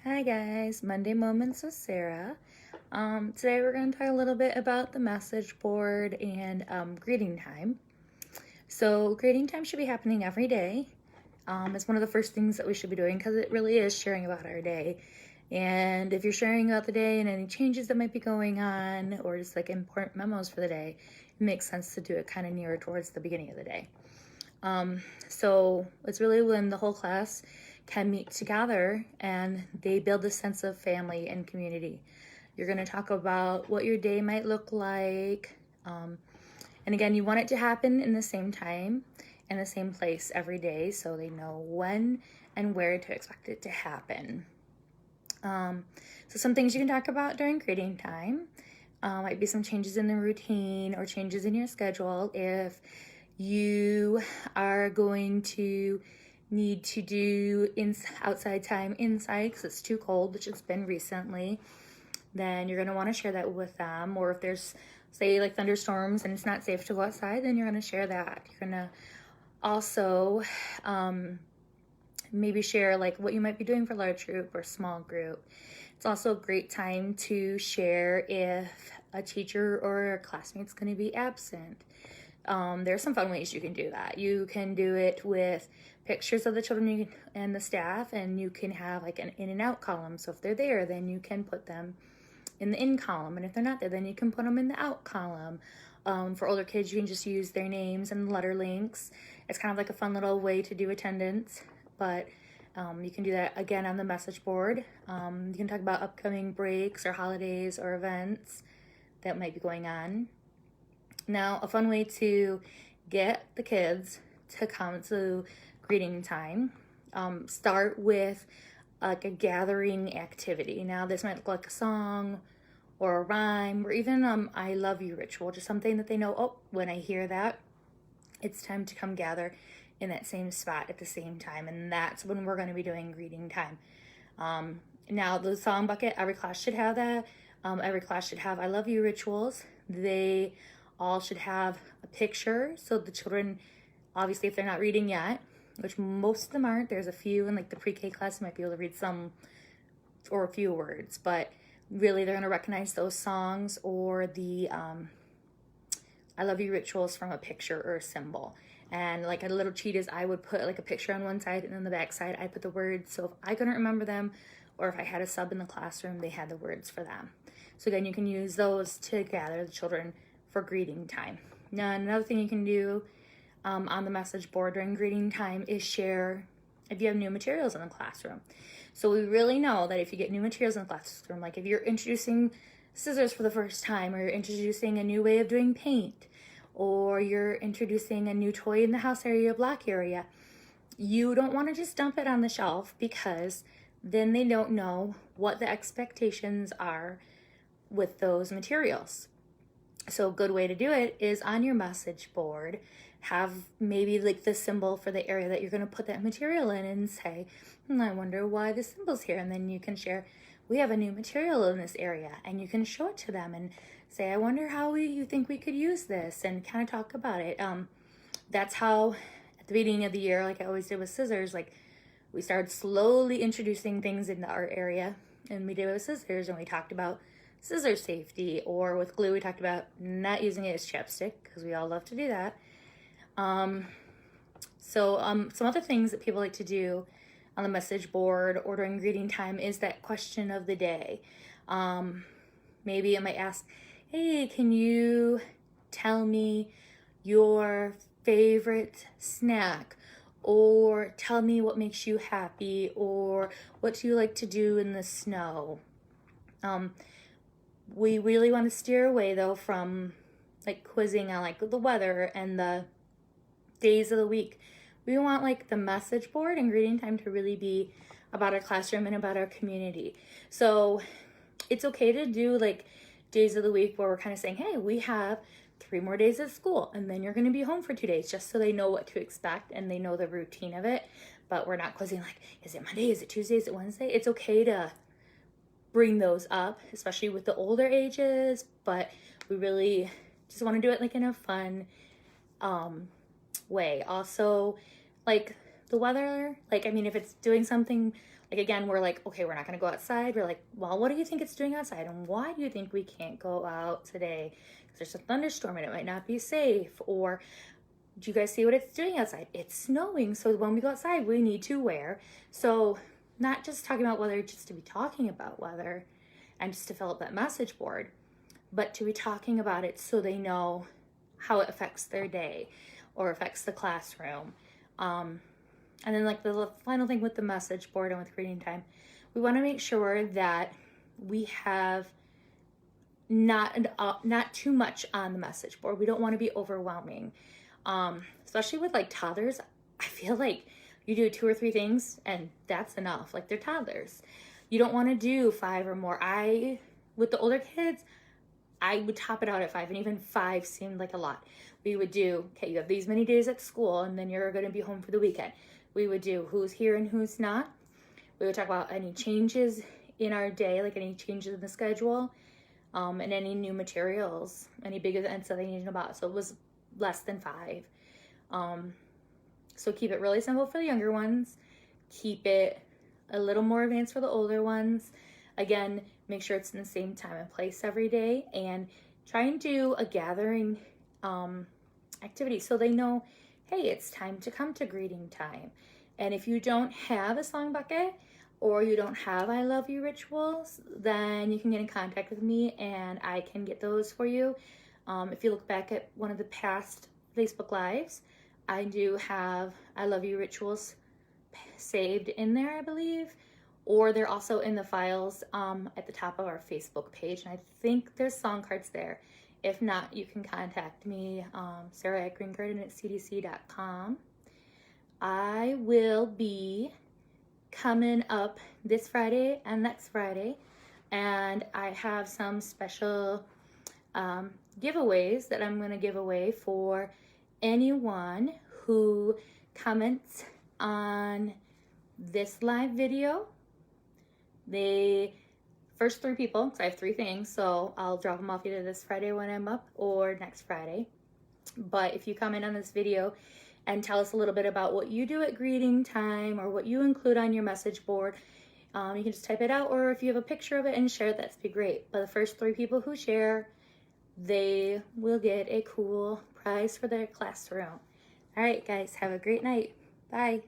Hi guys, Monday Moments with Sarah. Today we're going to talk a little bit about the message board and greeting time. So greeting time should be happening every day. It's one of the first things that we should be doing because it really is sharing about our day. And if you're sharing about the day and any changes that might be going on or just like important memos for the day, it makes sense to do it kind of nearer towards the beginning of the day. So it's really when the whole class can meet together and they build a sense of family and community. You're going to talk about what your day might look like. And again, you want it to happen in the same time and the same place every day so they know when and where to expect it to happen. So some things you can talk about during greeting time might be some changes in the routine or changes in your schedule if you are going to need to do outside time inside because it's too cold, which it's been recently. Then you're going to want to share that with them. Or if there's, say, like thunderstorms and it's not safe to go outside, then you're going to share that. You're going to also maybe share like what you might be doing for large group or small group. It's also a great time to share if a teacher or a classmate's going to be absent. There are some fun ways you can do that. You can do it with pictures of the children and the staff, and you can have like an in and out column. So if they're there, then you can put them in the in column, and if they're not there, then you can put them in the out column. For older kids, you can just use their names and letter links. It's kind of like a fun little way to do attendance, but you can do that again on the message board. You can talk about upcoming breaks or holidays or events that might be going on. Now, a fun way to get the kids to come to greeting time, start with like a gathering activity. Now, this might look like a song or a rhyme or even I love you ritual, just something that they know, oh, when I hear that, it's time to come gather in that same spot at the same time. And that's when we're going to be doing greeting time. Now, the song bucket, every class should have that. Every class should have I love you rituals. They all should have a picture. So the children, obviously, if they're not reading yet, which most of them aren't, there's a few in like the pre-K class might be able to read some or a few words, but really they're going to recognize those songs or the I love you rituals from a picture or a symbol. And like a little cheat is I would put like a picture on one side and on the back side I put the words. So if I couldn't remember them or if I had a sub in the classroom, they had the words for them. So again, you can use those to gather the children for greeting time. Now, another thing you can do on the message board during greeting time is share if you have new materials in the classroom. So we really know that if you get new materials in the classroom, like if you're introducing scissors for the first time, or you're introducing a new way of doing paint, or you're introducing a new toy in the house area, block area, you don't want to just dump it on the shelf because then they don't know what the expectations are with those materials. So a good way to do it is on your message board, have maybe like the symbol for the area that you're going to put that material in and say, I wonder why the symbol's here. And then you can share, we have a new material in this area, and you can show it to them and say, I wonder how you think we could use this, and kind of talk about it. That's how at the beginning of the year, like I always did with scissors, like we started slowly introducing things into our area, and we did it with scissors, and we talked about scissor safety, or with glue we talked about not using it as chapstick because we all love to do that. Some other things that people like to do on the message board or during greeting time is that question of the day. Maybe I might ask, hey, can you tell me your favorite snack, or tell me what makes you happy, or what do you like to do in the snow? We really want to steer away though from like quizzing on like the weather and the days of the week. We want like the message board and greeting time to really be about our classroom and about our community. So it's okay to do like days of the week where we're kind of saying, hey, we have 3 more days of school and then you're going to be home for 2 days, just so they know what to expect and they know the routine of it. But we're not quizzing like, is it Monday, is it Tuesday, is it Wednesday? It's okay to bring those up, especially with the older ages, but we really just want to do it like in a fun way. Also, like the weather, like, I mean, if it's doing something Like, again, we're like, okay, we're not going to go outside. We're like, well, what do you think it's doing outside? And why do you think we can't go out today? Because there's a thunderstorm and it might not be safe. Or do you guys see what it's doing outside? It's snowing. So when we go outside, we need to wear. So not just talking about weather just to be talking about weather and just to fill up that message board, but to be talking about it so they know how it affects their day or affects the classroom. And then like the final thing with the message board and with greeting time, we want to make sure that we have not too much on the message board. We don't want to be overwhelming. Especially with like toddlers, I feel like you do 2 or 3 things and that's enough. Like, they're toddlers. You don't want to do 5 or more. With the older kids, I would top it out at 5, and even 5 seemed like a lot. We would do, okay, you have these many days at school and then you're going to be home for the weekend. We would do who's here and who's not. We would talk about any changes in our day, like any changes in the schedule, and any new materials, any big events that they needed about. So it was less than 5. So keep it really simple for the younger ones. Keep it a little more advanced for the older ones. Again, make sure it's in the same time and place every day, and try and do a gathering activity so they know, hey, it's time to come to greeting time. And if you don't have a song bucket or you don't have I love you rituals, then you can get in contact with me and I can get those for you. If you look back at one of the past Facebook Lives, I do have I love you rituals saved in there, I believe, or they're also in the files at the top of our Facebook page, and I think there's song cards there. If not, you can contact me, Sarah at greengarden@cdc.com. I will be coming up this Friday and next Friday, and I have some special giveaways that I'm going to give away for anyone who comments on this live video. The first 3 people, because I have 3 things, so I'll drop them off either this Friday when I'm up or next Friday. But if you comment on this video and tell us a little bit about what you do at greeting time or what you include on your message board, you can just type it out, or if you have a picture of it and share it, that'd be great. But the first 3 people who share, they will get a cool prize for their classroom. All right, guys, have a great night. Bye.